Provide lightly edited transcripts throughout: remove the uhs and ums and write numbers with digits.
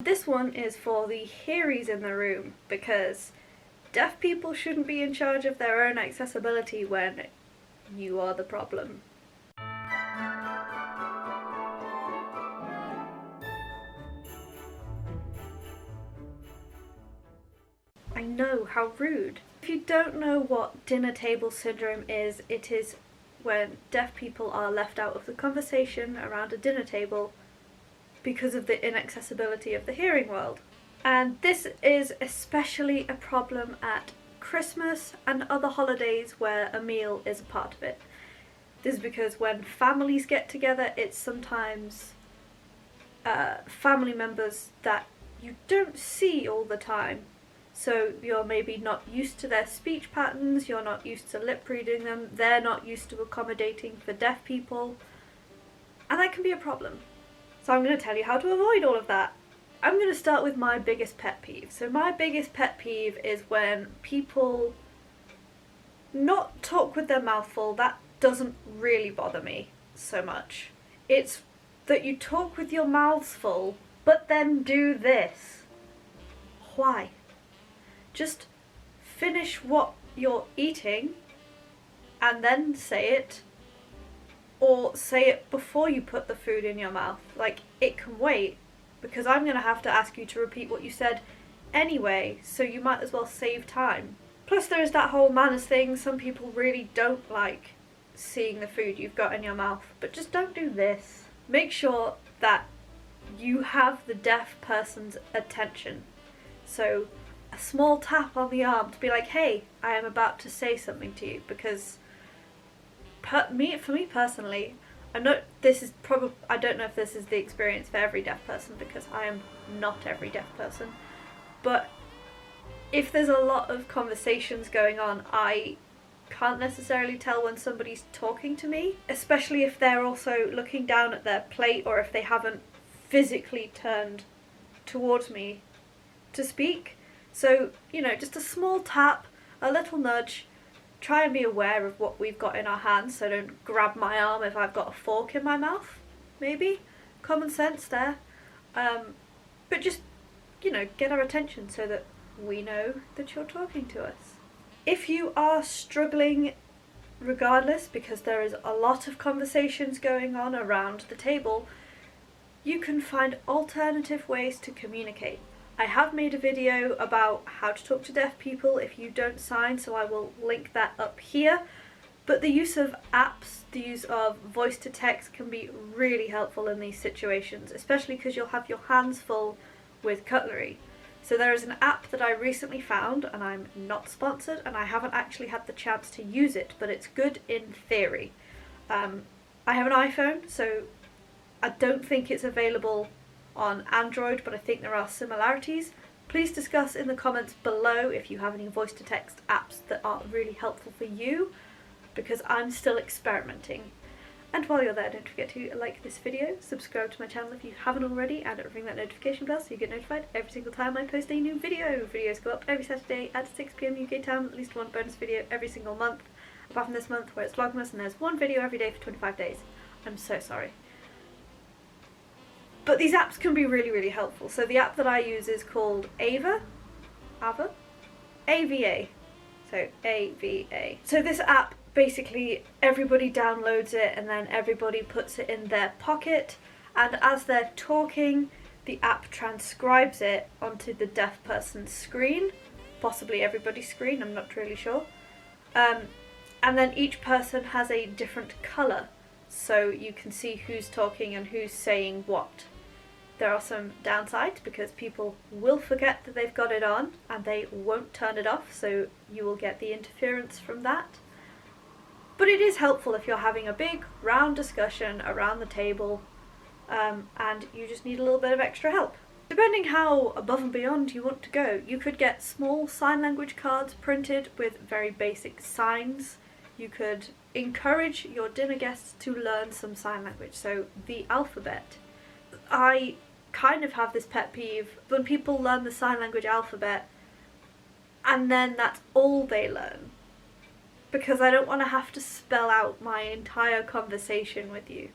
This one is for the hearies in the room, because deaf people shouldn't be in charge of their own accessibility when you are the problem. I know, how rude. If you don't know what dinner table syndrome is, it is when deaf people are left out of the conversation around a dinner table because of the inaccessibility of the hearing world. And this is especially a problem at Christmas and other holidays where a meal is a part of it. This is because when families get together, it's sometimes family members that you don't see all the time. So you're maybe not used to their speech patterns, you're not used to lip reading them, they're not used to accommodating for deaf people, and that can be a problem. So I'm going to tell you how to avoid all of that. I'm going to start with my biggest pet peeve. So my biggest pet peeve is when people not talk with their mouth full. That doesn't really bother me so much. It's that you talk with your mouths full, but then do this. Why? Just finish what you're eating and then say it, or say it before you put the food in your mouth. Like, it can wait, because I'm going to have to ask you to repeat what you said anyway, so you might as well save time. Plus there is that whole manners thing. Some people really don't like seeing the food you've got in your mouth, but just don't do this. Make sure that you have the deaf person's attention. So a small tap on the arm to be like, hey, I am about to say something to you, because for me personally, I don't know if this is the experience for every deaf person, because I am not every deaf person, but if there's a lot of conversations going on, I can't necessarily tell when somebody's talking to me, especially if they're also looking down at their plate or if they haven't physically turned towards me to speak. So, you know, just a small tap, a little nudge. Try and be aware of what we've got in our hands, so don't grab my arm if I've got a fork in my mouth, maybe. Common sense there. But just, you know, get our attention so that we know that you're talking to us. If you are struggling regardless, because there is a lot of conversations going on around the table, you can find alternative ways to communicate. I have made a video about how to talk to deaf people if you don't sign, so I will link that up here. But the use of apps, the use of voice to text can be really helpful in these situations, especially because you'll have your hands full with cutlery. So there is an app that I recently found, and I'm not sponsored, and I haven't actually had the chance to use it, but it's good in theory. I have an iPhone, so I don't think it's available on Android, but I think there are similarities. Please discuss in the comments below if you have any voice to text apps that are really helpful for you, because I'm still experimenting. And while you're there, don't forget to like this video, subscribe to my channel if you haven't already, and ring that notification bell so you get notified every single time I post a new video. Videos go up every Saturday at 6 PM UK time, at least one bonus video every single month, apart from this month where it's Vlogmas and there's one video every day for 25 days. I'm so sorry. But these apps can be really, really helpful. So the app that I use is called AVA. AVA. So AVA. So this app, basically everybody downloads it and then everybody puts it in their pocket, and as they're talking, the app transcribes it onto the deaf person's screen, possibly everybody's screen, I'm not really sure. And then each person has a different colour, so you can see who's talking and who's saying what. There are some downsides because people will forget that they've got it on and they won't turn it off, so you will get the interference from that. But it is helpful if you're having a big round discussion around the table and you just need a little bit of extra help. Depending how above and beyond you want to go, you could get small sign language cards printed with very basic signs. You could encourage your dinner guests to learn some sign language, so the alphabet. I kind of have this pet peeve when people learn the sign language alphabet and then that's all they learn, because I don't want to have to spell out my entire conversation with you.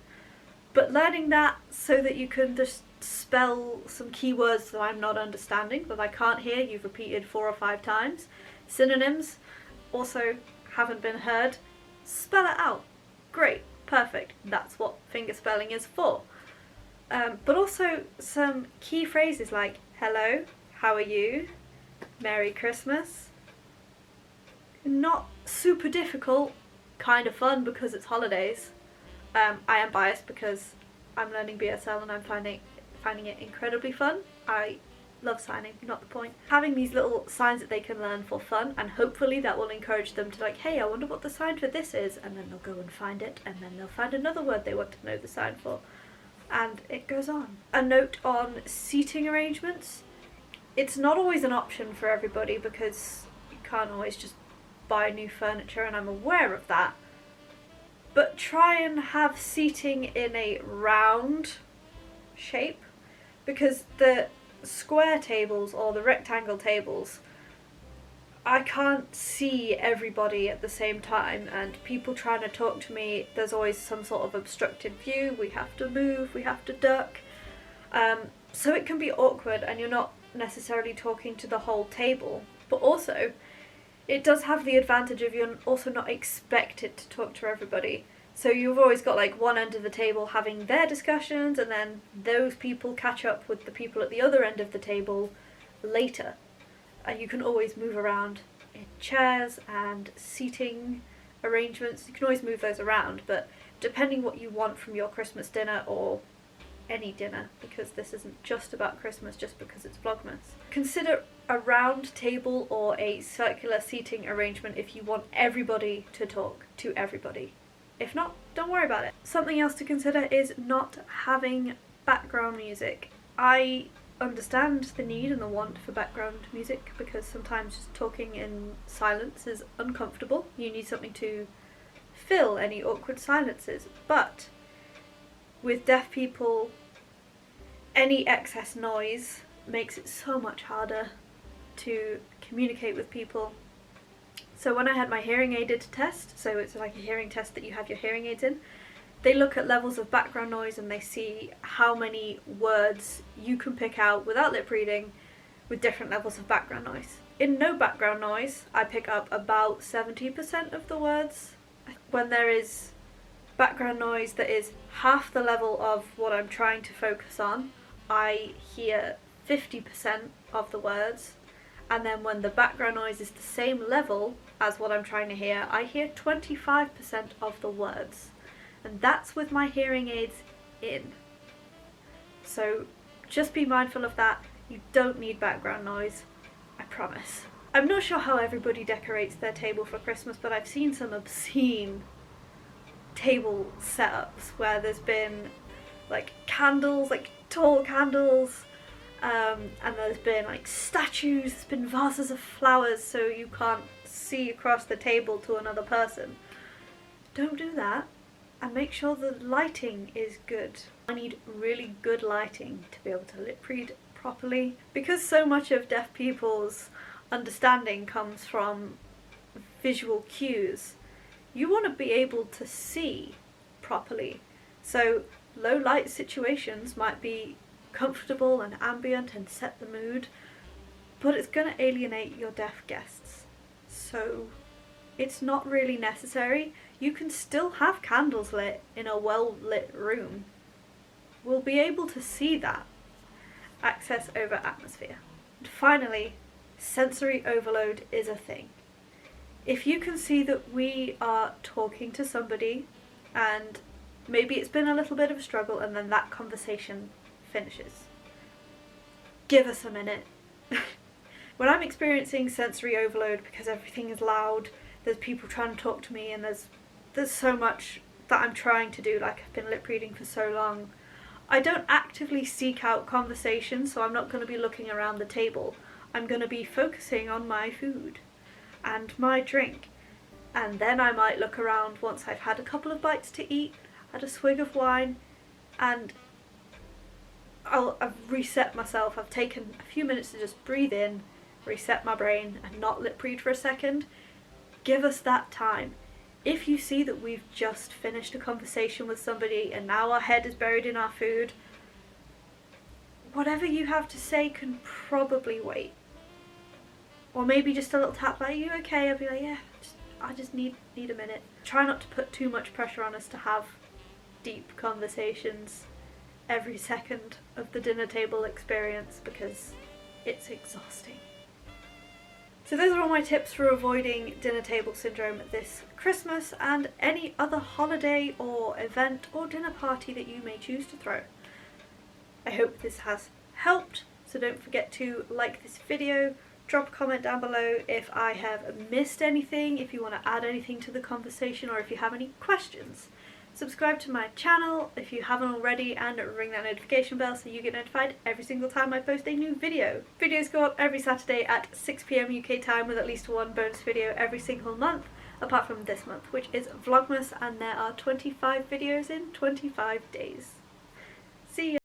But learning that so that you can just spell some keywords that I'm not understanding, that I can't hear, you've repeated 4 or 5 times. Synonyms also haven't been heard. Spell it out. Great, perfect. That's what fingerspelling is for. But also some key phrases like hello, how are you, Merry Christmas. Not super difficult, kind of fun because it's holidays. I am biased because I'm learning BSL and I'm finding it incredibly fun. I love signing, not the point. Having these little signs that they can learn for fun, and hopefully that will encourage them to like, hey, I wonder what the sign for this is, and then they'll go and find it, and then they'll find another word they want to know the sign for. And it goes on. A note on seating arrangements. It's not always an option for everybody because you can't always just buy new furniture, and I'm aware of that. But try and have seating in a round shape, because the square tables or the rectangle tables, I can't see everybody at the same time, and people trying to talk to me, there's always some sort of obstructed view, we have to move, we have to duck, so it can be awkward and you're not necessarily talking to the whole table. But also, it does have the advantage of you're also not expected to talk to everybody. So you've always got like one end of the table having their discussions, and then those people catch up with the people at the other end of the table later. And you can always move around in chairs and seating arrangements. You can always move those around, but depending what you want from your Christmas dinner or any dinner, because this isn't just about Christmas just because it's Vlogmas. Consider a round table or a circular seating arrangement if you want everybody to talk to everybody. If not, don't worry about it. Something else to consider is not having background music. I understand the need and the want for background music because sometimes just talking in silence is uncomfortable. You need something to fill any awkward silences. But with deaf people, any excess noise makes it so much harder to communicate with people. So when I had my hearing aided test, so it's like a hearing test that you have your hearing aids in, they look at levels of background noise and they see how many words you can pick out without lip reading with different levels of background noise. In no background noise, I pick up about 70% of the words. When there is background noise that is half the level of what I'm trying to focus on, I hear 50% of the words. And then when the background noise is the same level as what I'm trying to hear, I hear 25% of the words. And that's with my hearing aids in. So just be mindful of that. You don't need background noise, I promise. I'm not sure how everybody decorates their table for Christmas, but I've seen some obscene table setups where there's been like candles, like tall candles, and there's been like statues, there's been vases of flowers so you can't see across the table to another person. Don't do that, and make sure the lighting is good. I need really good lighting to be able to lip read properly, because so much of deaf people's understanding comes from visual cues. You want to be able to see properly, so low light situations might be comfortable and ambient and set the mood, but it's going to alienate your deaf guests. So it's not really necessary. You can still have candles lit in a well lit room. We'll be able to see that. Access over atmosphere. And finally, sensory overload is a thing. If you can see that we are talking to somebody and maybe it's been a little bit of a struggle and then that conversation finishes, give us a minute. When I'm experiencing sensory overload because everything is loud, there's people trying to talk to me, and there's so much that I'm trying to do, like I've been lip reading for so long, I don't actively seek out conversation, so I'm not going to be looking around the table. I'm going to be focusing on my food and my drink, and then I might look around once I've had a couple of bites to eat, had a swig of wine, and I've reset myself. I've taken a few minutes to just breathe in, reset my brain, and not lip read for a second. Give us that time. If you see that we've just finished a conversation with somebody and now our head is buried in our food, whatever you have to say can probably wait. Or maybe just a little tap like, you okay? I'll be like, yeah, I just need a minute. Try not to put too much pressure on us to have deep conversations every second of the dinner table experience, because it's exhausting. So those are all my tips for avoiding dinner table syndrome this Christmas and any other holiday or event or dinner party that you may choose to throw. I hope this has helped, so don't forget to like this video, drop a comment down below if I have missed anything, if you want to add anything to the conversation, or if you have any questions. Subscribe to my channel if you haven't already, and ring that notification bell so you get notified every single time I post a new video. Videos go up every Saturday at 6 PM UK time, with at least one bonus video every single month, apart from this month, which is Vlogmas, and there are 25 videos in 25 days. See ya!